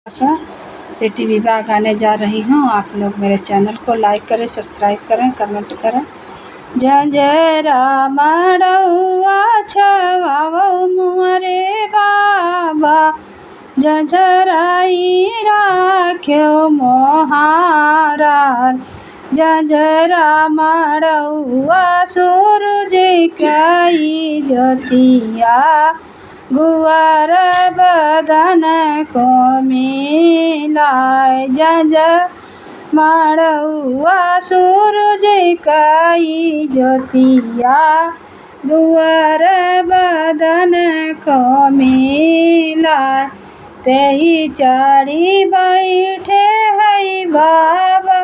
सा बेटी विवाह गाने जा रही हूँ। आप लोग मेरे चैनल को लाइक करें, सब्सक्राइब करें, कमेंट करें। जंजरा मड़ौआ छवावो मोरे बाबा, जंजराई राख्यो मोहारा। जंजरा मड़ौआ सूरज कई ज्योतिया, गुआर बदन को मिलाए। जंजरा मड़ौआ सूरज कई ज्योतिया, गुआर बदन को मिलाए। तेही चारी बैठे है बाबा,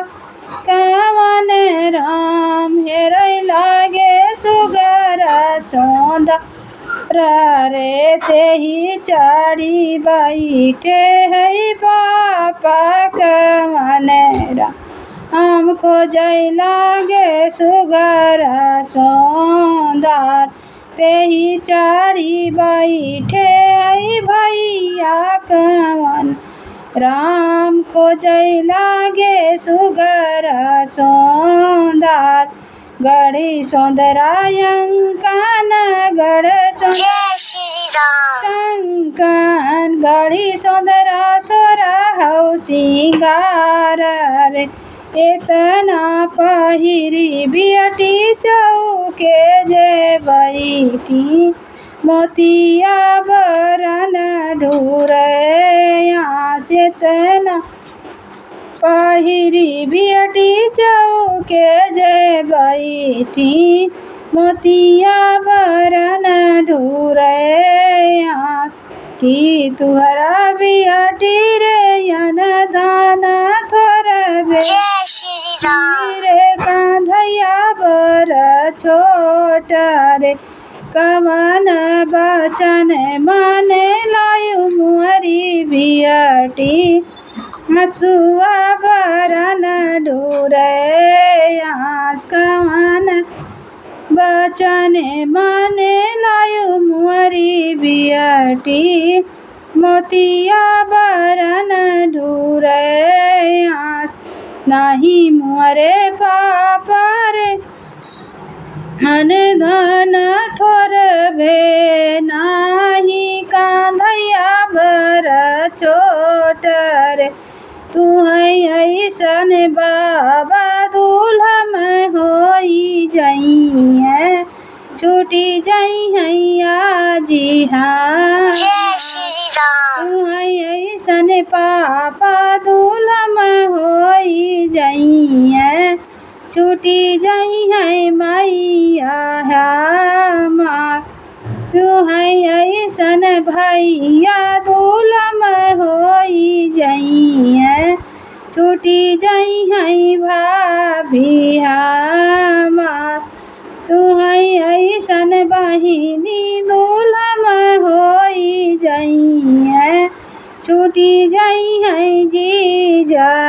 कवन राम हेरै लागे सुगर चौंदा रे। तेही चारी बैठे है बापा, कवन राम खोजै लागे सुगर चौंदार। तेही चारी बैठे है भैया, कवन राम खोजै लागे सुगर चौंदार। गढ़ी सोंदरा अंकन गढ़ कंकन, गढ़ी सोंदरा सोरा हौ सिंगार रे। इतना पहिरी बियटी चौके जे बैठी, मोतिया बरन ढूरे आस। इतना पहिरी बियटी चौके जे बैठी, मोतिया बरन ढूरे आस। की तुहरा बियटी रे यन दान थोर रे, कांधैया बर छोट रे। कवन बचन माने लायु मुहरी बियटी, हसुआ बरन ढूरे आस। कवन बचन माने लायु मुहरी बियटी, मोतिया बरन ढूरे आस। नाही मुहरे पापा रे धन धन थोर भे, नाही कांधैया बर चोट रे। तू है ऐसन बाबा दूल्हा में होई जइए, छूटी जई हैया जी हाँ। तू है ऐसन पापा दूल्हा में होई जइए, छूटी जई है मैया हमार। तू है ऐसन भैया दूल्हा में होई जइए, छूटी जई है भाभी हमार। तू है ऐसन बहिनी दूल्हा में होई जइए, छूटी जई है जीजा